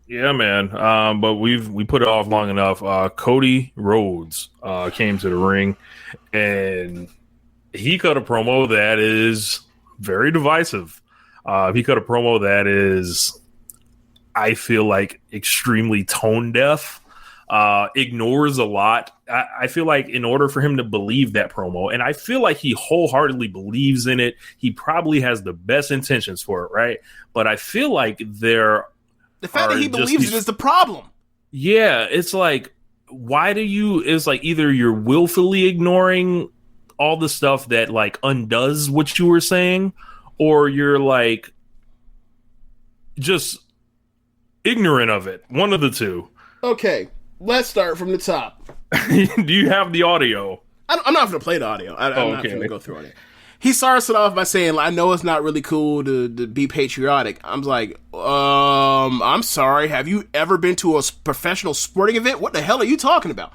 Yeah, man. But we put it off long enough. Cody Rhodes came to the ring, and he cut a promo that is very divisive. He cut a promo that is, I feel like, extremely tone deaf. Ignores a lot. I feel like in order for him to believe that promo, and I feel like he wholeheartedly believes in it, he probably has the best intentions for it, right? But I feel like the fact that he believes it is the problem. Yeah, it's like, why do you? It's like either you're willfully ignoring all the stuff that like undoes what you were saying, or you're like just ignorant of it. One of the two. Okay, let's start from the top. Do you have the audio? I'm not going to play the audio. I'm not going to go through it. He starts it off by saying, I know it's not really cool to be patriotic. I'm like, I'm sorry. Have you ever been to a professional sporting event? What the hell are you talking about?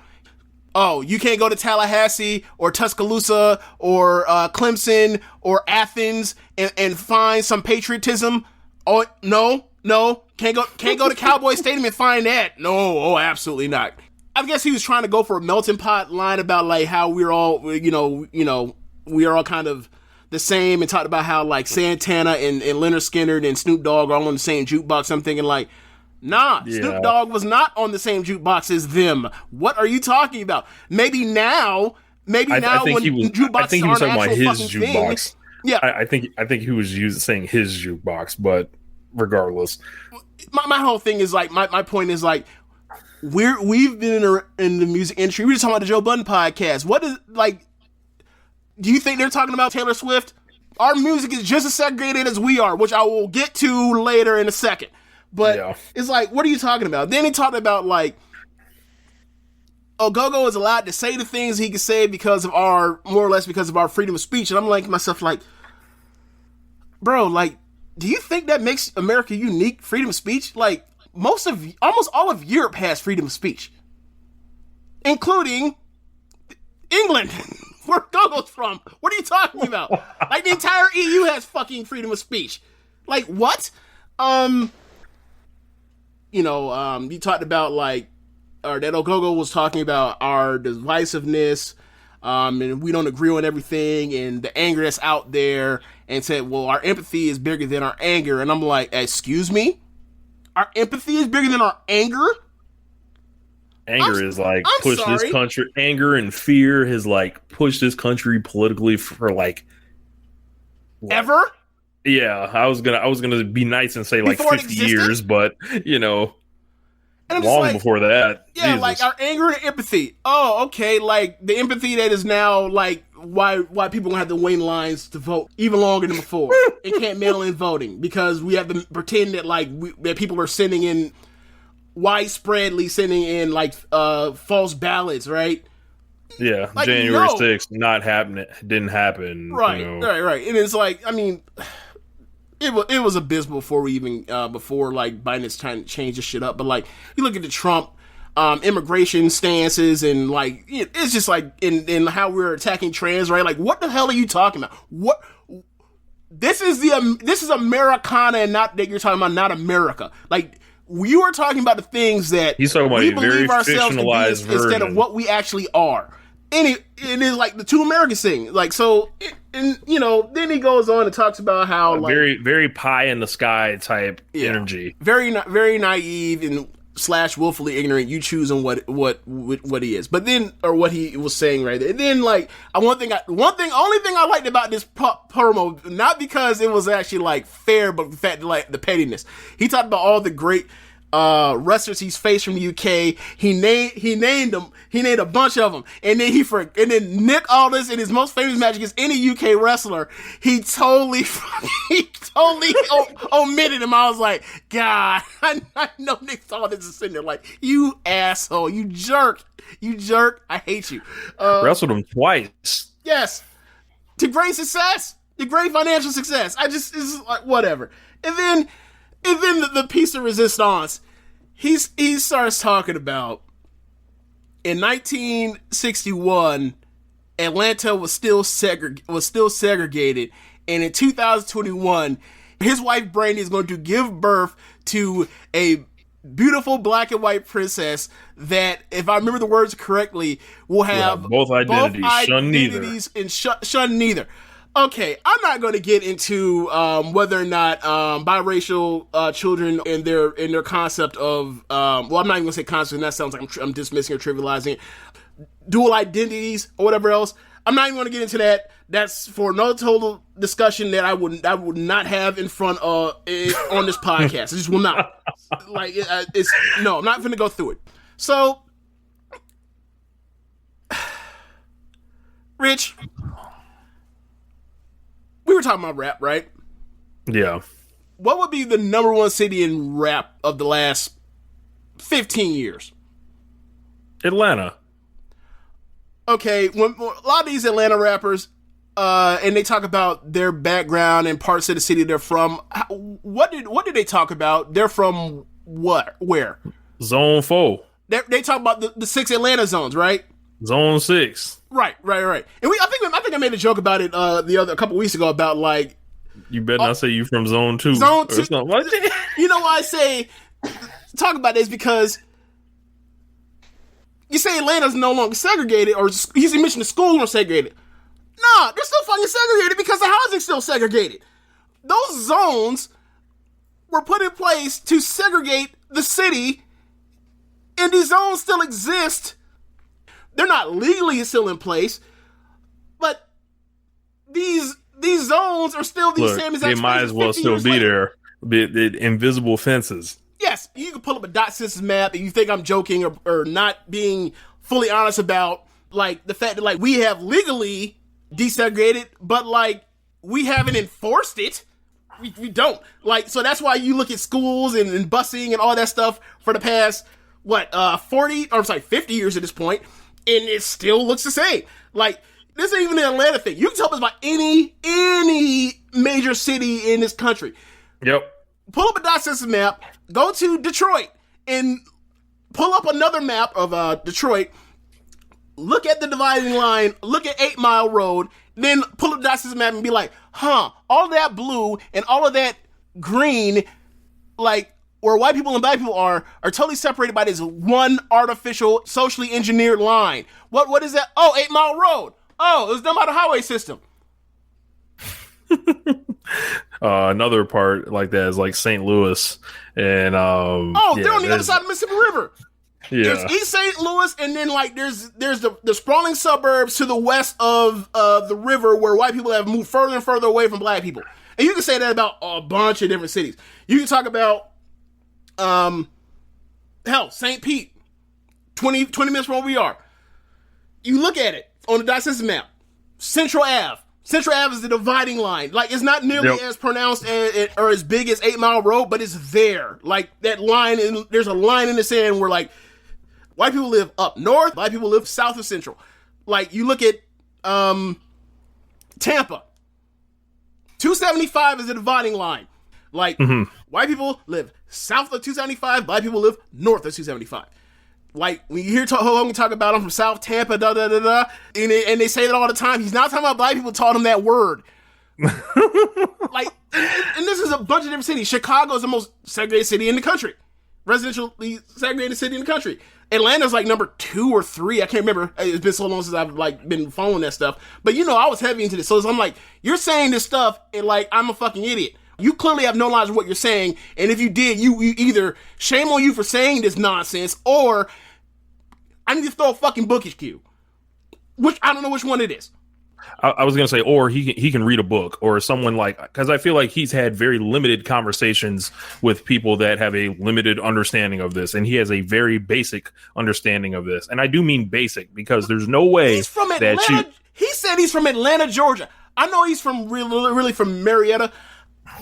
Oh, you can't go to Tallahassee or Tuscaloosa or Clemson or Athens and find some patriotism? Oh, no. Can't go to Cowboy Stadium and find that. No, absolutely not. I guess he was trying to go for a melting pot line about like how we're all, we are all kind of the same, and talked about how like Santana and Leonard Skinner and Snoop Dogg are all on the same jukebox. I'm thinking like, nah, yeah. Snoop Dogg was not on the same jukebox as them. What are you talking about? Maybe now when jukeboxes aren't an actual fucking thing. Yeah, I think he was saying his jukebox, but regardless, my whole thing is like my point is like we've been in the music industry. We were just talking about the Joe Budden podcast. What is like? Do you think they're talking about Taylor Swift? Our music is just as segregated as we are, which I will get to later in a second. But It's like, what are you talking about? Then he talked about like, Ogogo is allowed to say the things he can say because of more or less because of our freedom of speech. And I'm like myself, like, bro, like, do you think that makes America unique, freedom of speech? Like, almost all of Europe has freedom of speech, including England, where Gogo's from. What are you talking about? Like, the entire EU has fucking freedom of speech. Like, what? You talked about like, or that Ogogo was talking about our divisiveness, and we don't agree on everything, and the anger that's out there, and said, well, our empathy is bigger than our anger. And I'm like, excuse me? Our empathy is bigger than our anger? Anger is like pushed this country. Anger and fear has like pushed this country politically for like ever. Yeah, I was gonna be nice and say like 50 years, but long before that. Yeah, Jesus. Like our anger and empathy. Oh, okay, like the empathy that is now like why people gonna have to wait in lines to vote even longer than before and can't mail in voting because we have to pretend that like that people are widespreadly sending in like false ballots, right? Yeah, like, January 6th not happening, didn't happen. Right, right. And it's like, I mean, it was abysmal before we even before like Biden is trying to change this shit up. But like, you look at the Trump immigration stances and like it's just like in how we're attacking trans, right? Like, what the hell are you talking about? What? This is Americana, and not that you're talking about not America. Like, you are talking about the things that we believe ourselves to be instead of what we actually are. And it is like the two Americans thing. Like, so, then he goes on and talks about how like very, very pie in the sky type energy. Very, very naive and / willfully ignorant. You choose on what he is, but then, or what he was saying right there. And then like, only thing I liked about this promo, not because it was actually like fair, but the fact that like the pettiness. He talked about all the great wrestlers he's faced from the UK. He named them. He named a bunch of them, and then Nick Aldis in his most famous match against any UK wrestler, he totally omitted him. I was like, God, I know Nick Aldis is sitting there like, you asshole, you jerk, I hate you. Wrestled him twice. Yes, to great success, to great financial success. It's like whatever, and then the piece of resistance, he starts talking about in 1961, Atlanta was still segregated, and in 2021, his wife Brandy is going to give birth to a beautiful black and white princess that, if I remember the words correctly, will have both identities, and shun neither. Okay, I'm not going to get into whether or not biracial children and their concept of well, I'm not even going to say concept, and that sounds like I'm dismissing or trivializing it. Dual identities or whatever else. I'm not even going to get into that. That's for another total discussion that I would not have in front of on this podcast. I just will not. Like no, I'm not going to go through it. So, Rich, we were talking about rap, right? Yeah. What would be the number one city in rap of the last 15 years? Atlanta. Okay, when a lot of these Atlanta rappers, and they talk about their background and parts of the city they're from. What did they talk about? They're from what? Where? Zone 4. They talk about the 6 Atlanta zones, right? Zone 6. Right. And I think I made a joke about it a couple weeks ago about like. You better not say you from Zone 2. Zone 2. You know why I say talk about this, because you say Atlanta's no longer segregated, or you mentioned the schools are segregated. Nah, they're still fucking segregated because the housing's still segregated. Those zones were put in place to segregate the city, and these zones still exist. They're not legally still in place, but these zones are still the same as that. They might as well still be there. The invisible fences. Yes, you can pull up a dot census map, and you think I'm joking or not being fully honest about like the fact that like we have legally desegregated, but like we haven't enforced it. We don't. Like, so that's why you look at schools and busing and all that stuff for the past 50 years at this point, and it still looks the same. Like, this ain't even an Atlanta thing. You can tell us about any major city in this country. Yep. Pull up a dot census map, go to Detroit, and pull up another map of Detroit. Look at the dividing line, look at 8 Mile Road, then pull up the dot census map and be like, all that blue and all of that green, like where white people and black people are totally separated by this one artificial, socially engineered line. What is that? Oh, 8 Mile Road. Oh, it was done by the highway system. Another part like that is like St. Louis, and they're on the other side of the Mississippi River. Yeah, there's East St. Louis, and then like there's the sprawling suburbs to the west of the river where white people have moved further and further away from black people. And you can say that about a bunch of different cities. You can talk about St. Pete, 20 minutes from where we are. You look at it on the dot census map. Central Ave is the dividing line. Like, it's not nearly as pronounced or as big as 8 Mile Road, but it's there. Like, that line, and there's a line in the sand where, like, white people live up north, black people live south of central. Like, you look at Tampa. 275 is the dividing line. Like, white people live south of 275, black people live north of 275. Like, when you hear Hogan talk about him from South Tampa, and they say that all the time, he's not talking about black people taught him that word. Like, and this is a bunch of different cities. Chicago is the most segregated city in the country. Residentially segregated city in the country. Atlanta's like number 2 or 3. I can't remember. It's been so long since I've like been following that stuff. But you know, I was heavy into this. So I'm like, you're saying this stuff and like, I'm a fucking idiot. You clearly have no knowledge of what you're saying, and if you did, you either shame on you for saying this nonsense, or I need to throw a fucking bookish cue. Which I don't know which one it is. I was gonna say, or he can read a book, or someone like, because I feel like he's had very limited conversations with people that have a limited understanding of this, and he has a very basic understanding of this, and I do mean basic because there's no way he's from Atlanta. He said he's from Atlanta, Georgia. I know he's from really from Marietta.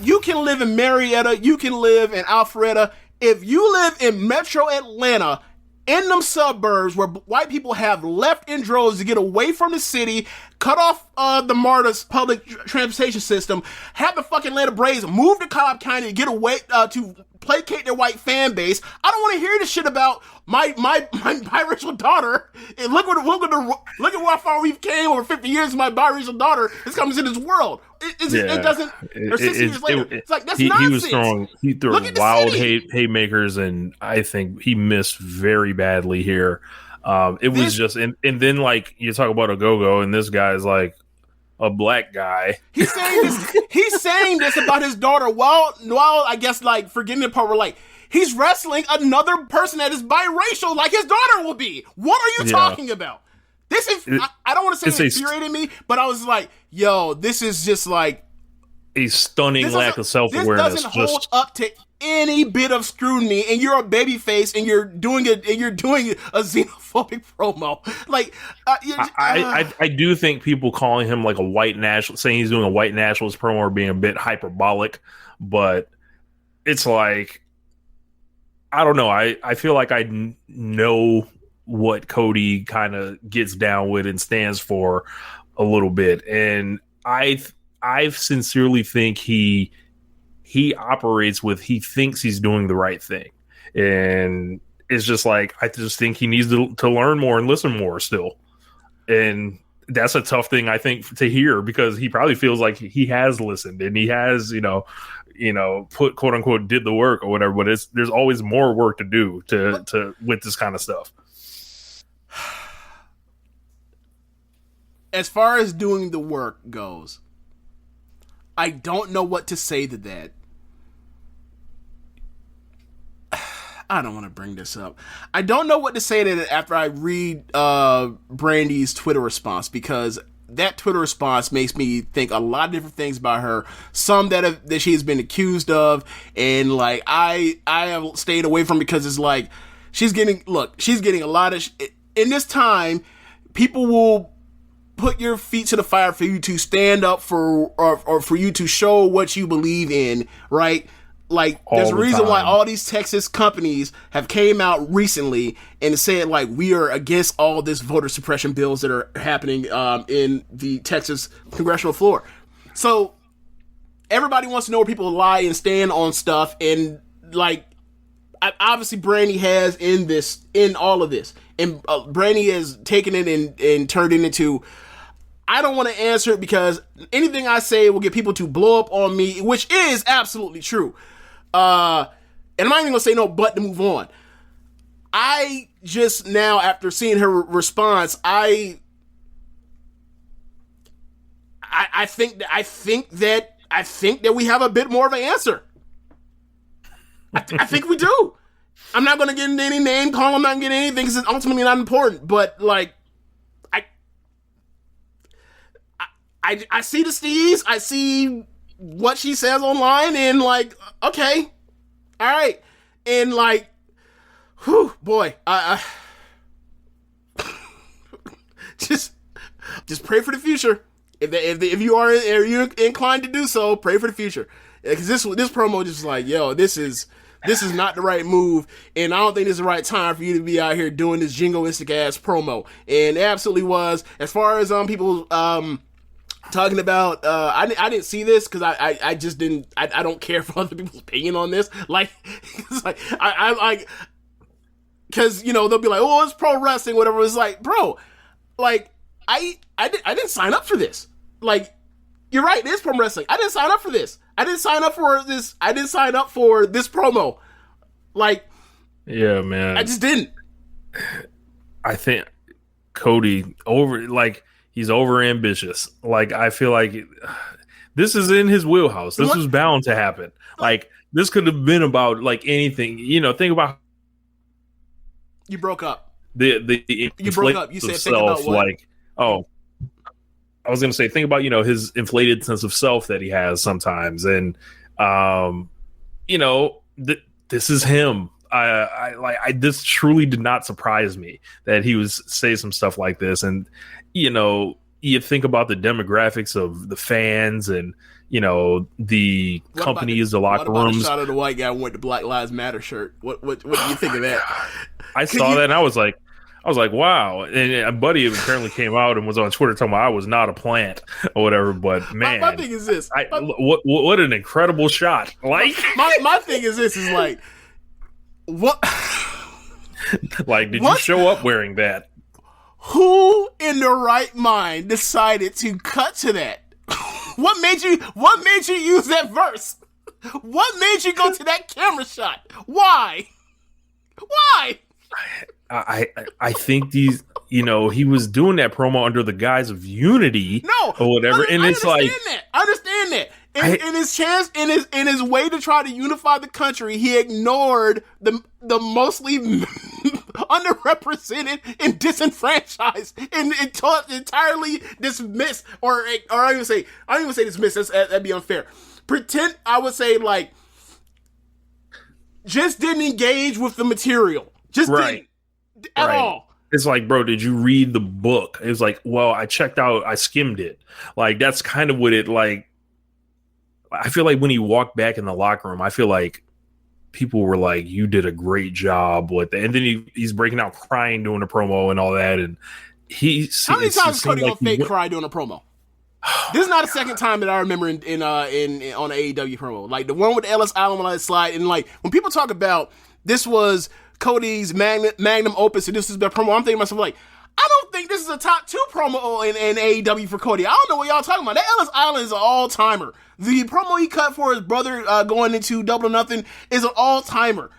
You can live in Marietta. You can live in Alpharetta. If you live in Metro Atlanta, in them suburbs where white people have left in droves to get away from the city, cut off the MARTA's public transportation system, have the fucking Atlanta Braves move to Cobb County to get away to placate their white fan base. I don't want to hear this shit about my biracial daughter. And look at how far we've came over 50 years. My biracial daughter is coming into this world. It doesn't. Or 60 years later, it's like that's nonsense. He threw wild haymakers, and I think he missed very badly here. Was just, and then like you talk about a go-go, and this guy's like a black guy. He's saying this about his daughter while I guess like forgetting the part where like he's wrestling another person that is biracial like his daughter will be. What are you talking about? This is I don't want to say it infuriated me, but I was like, yo, this is just like a stunning lack of self-awareness. This doesn't hold up to any bit of scrutiny, and you're a babyface, and you're doing a xenophobic promo. Like, I do think people calling him like a white nationalist, saying he's doing a white nationalist promo, or being a bit hyperbolic, but it's like, I don't know. I feel like I know what Cody kind of gets down with and stands for a little bit, and I sincerely think he operates with, he thinks he's doing the right thing, and it's just like, I just think he needs to learn more and listen more still, and that's a tough thing I think to hear, because he probably feels like he has listened and he has put quote unquote did the work or whatever, but there's always more work to do to with this kind of stuff. As far as doing the work goes, I don't know what to say to that. I don't want to bring this up. I don't know what to say to that after I read Brandy's Twitter response, because that Twitter response makes me think a lot of different things about her. Some that she has been accused of, and like I have stayed away from, because it's like she's getting a lot of in this time. People will put your feet to the fire for you to stand up for, or for you to show what you believe in, right? Like, there's a reason why all these Texas companies have came out recently and said, like, we are against all this voter suppression bills that are happening in the Texas congressional floor. So everybody wants to know where people lie and stand on stuff, and like, obviously Brandy has in all of this, and Brandy has taken it and turned it into, I don't want to answer it because anything I say will get people to blow up on me, which is absolutely true. And I'm not even gonna say no, but to move on. I just now, after seeing her response, I think that we have a bit more of an answer. I think we do. I'm not gonna get into any name call. I'm not gonna get anything because it's ultimately not important. But like, I see the steez. I see what she says online, and like, okay, all right, and like, whew, boy, I just pray for the future. If you are inclined to do so, pray for the future, because this promo just like, yo, this is not the right move, and I don't think this is the right time for you to be out here doing this jingoistic ass promo. And it absolutely was. As far as people talking about, I didn't see this because I just didn't. I don't care for other people's opinion on this. Like, it's like I like, because they'll be like, oh, it's pro wrestling, whatever. It's like, bro, like I didn't sign up for this. Like, you're right, it is pro wrestling. I didn't sign up for this. I didn't sign up for this. I didn't sign up for this promo. Like, yeah, man, I just didn't. I think Cody he's over ambitious. Like, I feel like this is in his wheelhouse. This was bound to happen. Like, this could have been about like anything. Think about. You broke up. You broke up. You said think about what? Like, oh, I was gonna say, think about his inflated sense of self that he has sometimes, and this is him. This truly did not surprise me that he was say some stuff like this, and you think about the demographics of the fans and the companies, the locker rooms. The shot of the white guy went to Black Lives Matter shirt. What do you think of that? I saw that and I was like, I was like, wow. And a buddy apparently came out and was on Twitter talking about I was not a plant or whatever. But man, my thing is this: what an incredible shot! Like my thing is this: is like what? Like, did you show up wearing that? Who in their right mind decided to cut to that? What made you use that verse? What made you go to that camera shot? Why? I think these, you know, he was doing that promo under the guise of unity, or whatever, and it's I understand that. In his chance, in his way to try to unify the country, he ignored the mostly underrepresented and disenfranchised and entirely dismissed, or I don't even say dismissed. That'd be unfair. Pretend I would say like just didn't engage with the material, just didn't at all. It's like, bro, did you read the book? It was like, well, I skimmed it. Like, that's kind of what it like. I feel like when he walked back in the locker room, I feel like people were like, you did a great job with it. And then he's breaking out crying doing a promo and all that. And how many times has Cody gonna fake cry doing a promo? This is not the second time that I remember on an AEW promo. Like the one with Ellis Island when I slide, and like when people talk about this was Cody's magnum opus and this is the promo, I'm thinking to myself like, I don't think this is a top 2 promo in AEW for Cody. I don't know what y'all talking about. That Ellis Island is an all-timer. The promo he cut for his brother going into Double or Nothing is an all-timer.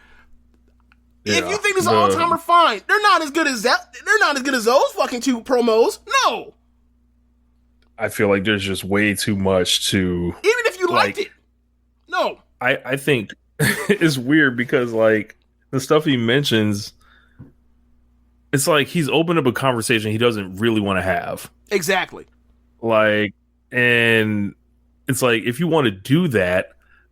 Yeah, if you think this is an all-timer, fine. They're not as good as that. They're not as good as those fucking 2 promos. No. I feel like there's just way too much to... Even if you liked it. No. I think it's weird because like the stuff he mentions, it's like he's opened up a conversation he doesn't really want to have. Exactly. Like, and it's like, if you want to do that,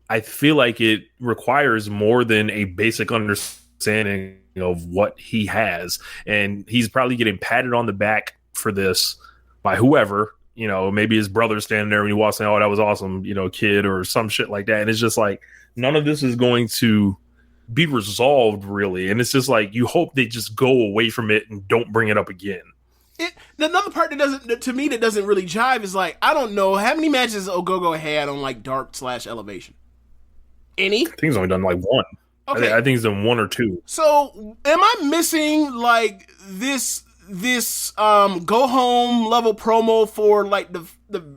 I feel like it requires more than a basic understanding of what he has. And he's probably getting patted on the back for this by whoever, you know, maybe his brother standing there when he walks saying, oh, that was awesome, you know, kid, or some shit like that. And it's just like, none of this is going to be resolved really, and it's just like you hope they just go away from it and don't bring it up again. Another part that doesn't really jive is like, I don't know how many matches Ogogo had on like Dark/Elevation. Any? I think he's only done like 1. Okay. I think he's done 1 or 2. So am I missing like this go home level promo for like the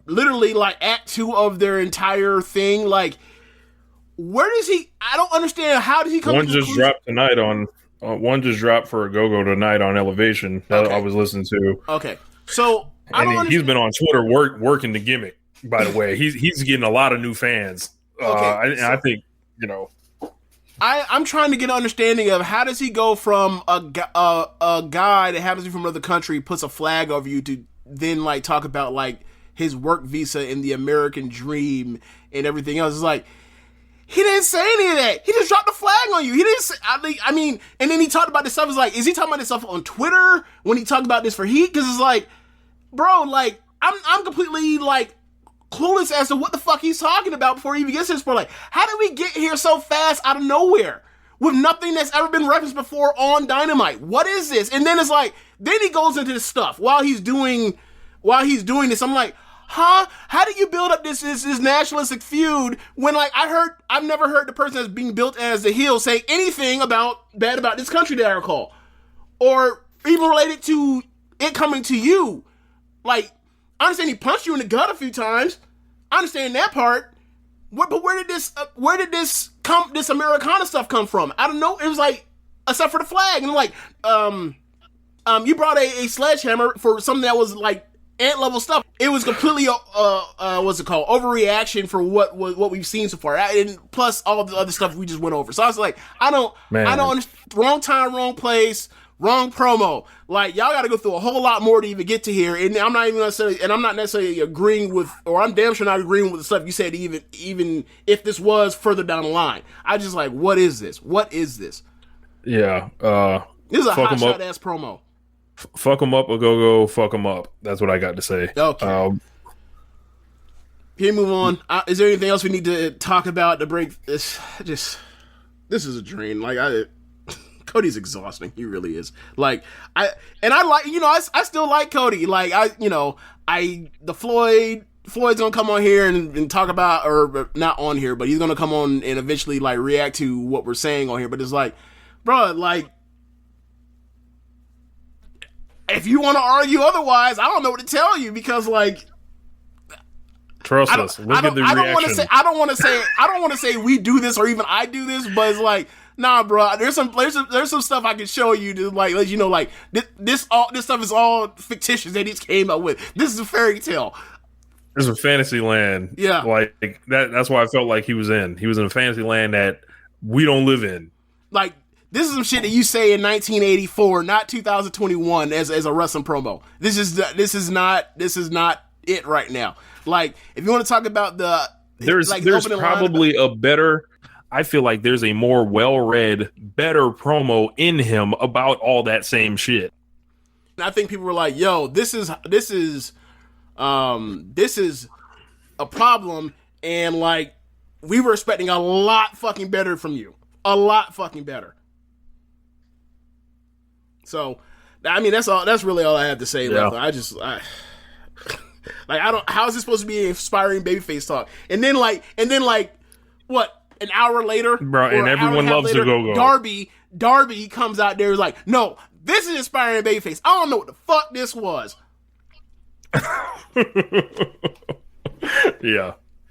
literally like act 2 of their entire thing? Like, where does he? I don't understand. How did he come? One just dropped tonight on. One just dropped for a go-go tonight on Elevation that I was listening to. Okay, so he's been on Twitter working the gimmick. By the way, he's getting a lot of new fans. Okay, I think, you know. I'm trying to get an understanding of how does he go from a guy that happens to be from another country, puts a flag over you, to then like talk about like his work visa and the American dream and everything else. It's like, he didn't say any of that. He just dropped the flag on you. He didn't say, I mean, and then he talked about this stuff. It's like, is he talking about this stuff on Twitter when he talked about this for Heat? Because it's like, bro, like, I'm completely, like, clueless as to what the fuck he's talking about before he even gets to this point. Like, how did we get here so fast out of nowhere with nothing that's ever been referenced before on Dynamite? What is this? And then it's like, then he goes into this stuff while he's doing this. I'm like, huh? How do you build up this nationalistic feud when, like, I've never heard the person that's being built as the heel say anything bad about this country that I recall, or even related to it coming to you. Like, I understand he punched you in the gut a few times. I understand that part. But where did this Americana stuff come from? I don't know. It was like, except for the flag, and like, you brought a sledgehammer for something that was like ant level stuff. It was completely what's it called, overreaction for what we've seen so far, and plus all the other stuff we just went over. So I was like, I don't understand. Wrong time, wrong place, wrong promo. Like, y'all got to go through a whole lot more to even get to here. And I'm not necessarily agreeing with, or I'm damn sure not agreeing with the stuff you said, even if this was further down the line. I just like, what is this? What is this? Yeah. This is a hot shot ass promo. Fuck them up, a go. Fuck them up. That's what I got to say. Okay. Can you move on? Is there anything else we need to talk about to break this? This is a dream. Like, Cody's exhausting. He really is. Like I like, you know, I still like Cody. Like Floyd's gonna come on here and talk about, or not on here, but he's gonna come on and eventually like react to what we're saying on here. But it's like, bro, like, if you want to argue otherwise, I don't know what to tell you, because like, trust us. Look at the reaction. I don't want to say we do this or even I do this, but it's like, nah, bro. There's some stuff I can show you to like let you know, like this stuff is all fictitious that he came up with. This is a fairy tale. This is a fantasy land. Yeah, like that's why I felt like he was in a fantasy land that we don't live in. Like, this is some shit that you say in 1984, not 2021, as a wrestling promo. This is not it right now. Like, if you want to talk about there's probably a better. I feel like there's a more well-read, better promo in him about all that same shit. And I think people were like, "Yo, this is a problem," and like, we were expecting a lot fucking better from you, a lot fucking better. So, I mean, that's really all I have to say. Yeah. How is this supposed to be inspiring babyface talk? And then what? An hour later, bro, and everyone loves the go-go. Darby comes out there, is like, no, this is inspiring babyface. I don't know what the fuck this was. Yeah.